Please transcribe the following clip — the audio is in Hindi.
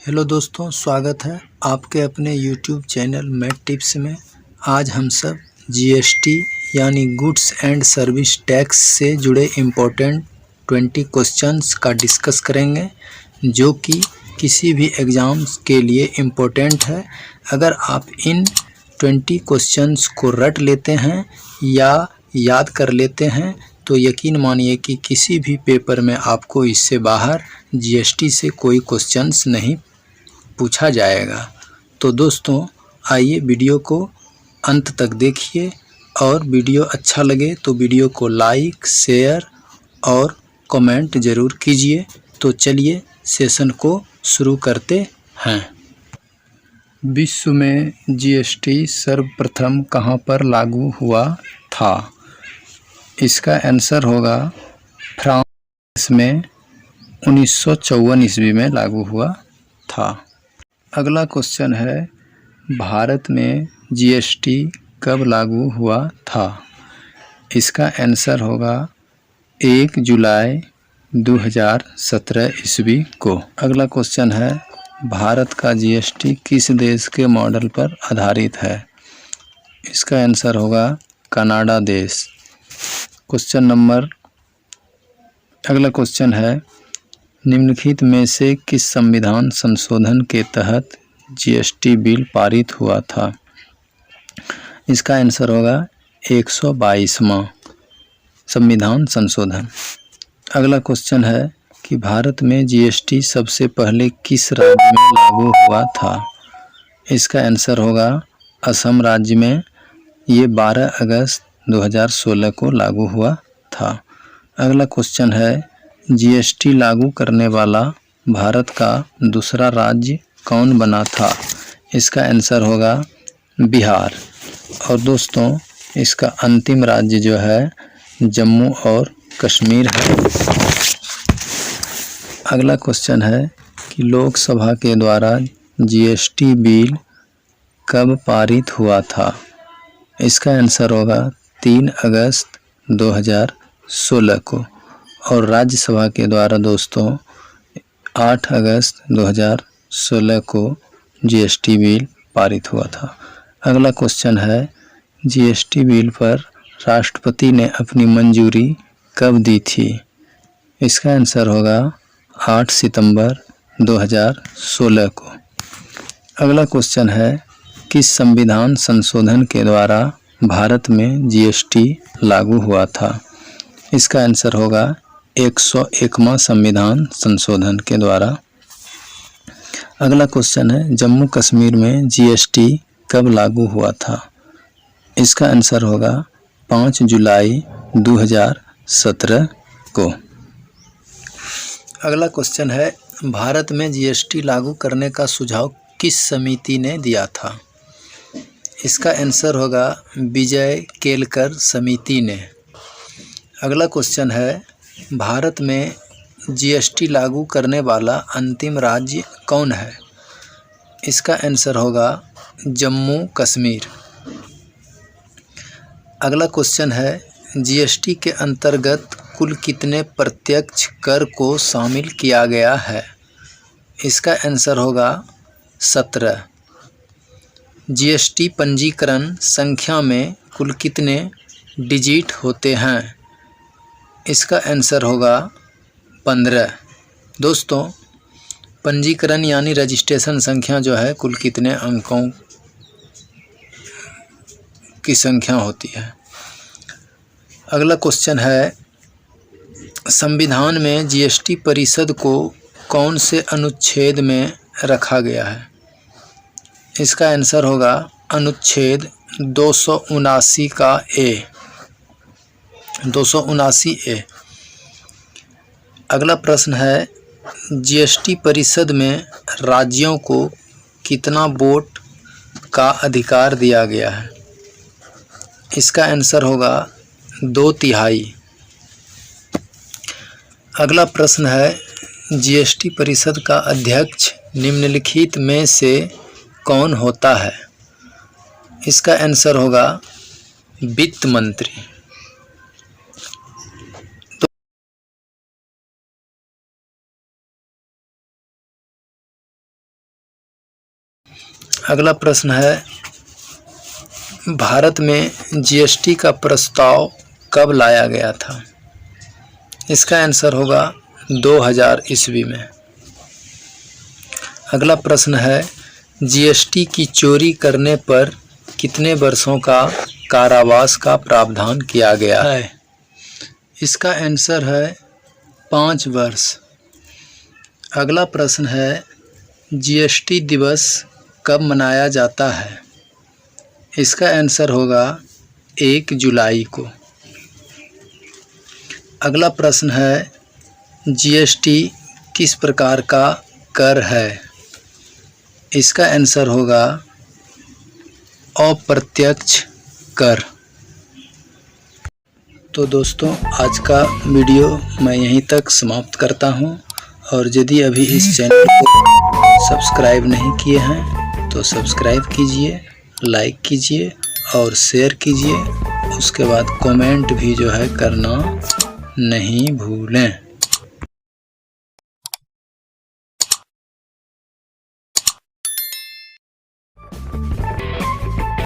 हेलो दोस्तों, स्वागत है आपके अपने YouTube चैनल मैथ टिप्स में। आज हम सब जीएसटी यानी गुड्स एंड सर्विस टैक्स से जुड़े इम्पोर्टेंट 20 क्वेश्चंस का डिस्कस करेंगे, जो कि किसी भी एग्ज़ाम्स के लिए इम्पोर्टेंट है। अगर आप इन 20 क्वेश्चंस को रट लेते हैं या याद कर लेते हैं तो यकीन मानिए कि किसी भी पेपर में आपको इससे बाहर जीएसटी से कोई क्वेश्चंस नहीं पूछा जाएगा। तो दोस्तों, आइए वीडियो को अंत तक देखिए, और वीडियो अच्छा लगे तो वीडियो को लाइक, शेयर और कमेंट ज़रूर कीजिए। तो चलिए सेशन को शुरू करते हैं। विश्व में जीएसटी सर्वप्रथम कहाँ पर लागू हुआ था? इसका आंसर होगा फ्रांस में 1954 ईस्वी में लागू हुआ था। अगला क्वेश्चन है, भारत में जीएसटी कब लागू हुआ था? इसका आंसर होगा 1 जुलाई 2017 ईस्वी को। अगला क्वेश्चन है, भारत का जीएसटी किस देश के मॉडल पर आधारित है? इसका आंसर होगा कनाडा देश। अगला क्वेश्चन है, निम्नलिखित में से किस संविधान संशोधन के तहत जीएसटी बिल पारित हुआ था? इसका आंसर होगा 122वां संविधान संशोधन। अगला क्वेश्चन है कि भारत में जीएसटी सबसे पहले किस राज्य में लागू हुआ था? इसका आंसर होगा असम राज्य में। ये 12 अगस्त 2016 को लागू हुआ था। अगला क्वेश्चन है, जीएसटी लागू करने वाला भारत का दूसरा राज्य कौन बना था? इसका आंसर होगा बिहार। और दोस्तों, इसका अंतिम राज्य जो है जम्मू और कश्मीर है। अगला क्वेश्चन है कि लोकसभा के द्वारा जीएसटी बिल कब पारित हुआ था? इसका आंसर होगा 3 अगस्त 2016 को। और राज्यसभा के द्वारा दोस्तों 8 अगस्त 2016 को जीएसटी बिल पारित हुआ था। अगला क्वेश्चन है, जीएसटी बिल पर राष्ट्रपति ने अपनी मंजूरी कब दी थी? इसका आंसर होगा 8 सितंबर 2016 को। अगला क्वेश्चन है, किस संविधान संशोधन के द्वारा भारत में जीएसटी लागू हुआ था? इसका आंसर होगा 101वां संविधान संशोधन के द्वारा। अगला क्वेश्चन है, जम्मू कश्मीर में जीएसटी कब लागू हुआ था? इसका आंसर होगा 5 जुलाई 2017 को। अगला क्वेश्चन है, भारत में जीएसटी लागू करने का सुझाव किस समिति ने दिया था? इसका आंसर होगा विजय केलकर समिति ने। अगला क्वेश्चन है, भारत में जीएसटी लागू करने वाला अंतिम राज्य कौन है? इसका आंसर होगा जम्मू कश्मीर। अगला क्वेश्चन है, जीएसटी के अंतर्गत कुल कितने प्रत्यक्ष कर को शामिल किया गया है? इसका आंसर होगा 17। जीएसटी पंजीकरण संख्या में कुल कितने डिजिट होते हैं? इसका आंसर होगा 15। दोस्तों, पंजीकरण यानी रजिस्ट्रेशन संख्या जो है कुल कितने अंकों की संख्या होती है। अगला क्वेश्चन है, संविधान में जीएसटी परिषद को कौन से अनुच्छेद में रखा गया है? इसका आंसर होगा अनुच्छेद 279 का ए। 279 ए। अगला प्रश्न है, जीएसटी परिषद में राज्यों को कितना वोट का अधिकार दिया गया है? इसका आंसर होगा 2/3। अगला प्रश्न है, जीएसटी परिषद का अध्यक्ष निम्नलिखित में से कौन होता है? इसका आंसर होगा वित्त मंत्री। अगला प्रश्न है, भारत में जीएसटी का प्रस्ताव कब लाया गया था? इसका आंसर होगा 2000 ईस्वी में। अगला प्रश्न है, जीएसटी की चोरी करने पर कितने वर्षों का कारावास का प्रावधान किया गया है? इसका आंसर है 5 वर्ष। अगला प्रश्न है, जीएसटी दिवस कब मनाया जाता है? इसका आंसर होगा 1 जुलाई को। अगला प्रश्न है, जीएसटी किस प्रकार का कर है? इसका आंसर होगा अप्रत्यक्ष कर। तो दोस्तों, आज का वीडियो मैं यहीं तक समाप्त करता हूं, और यदि अभी इस चैनल को सब्सक्राइब नहीं किए हैं तो सब्सक्राइब कीजिए, लाइक कीजिए और शेयर कीजिए। उसके बाद कमेंट भी जो है करना नहीं भूलें।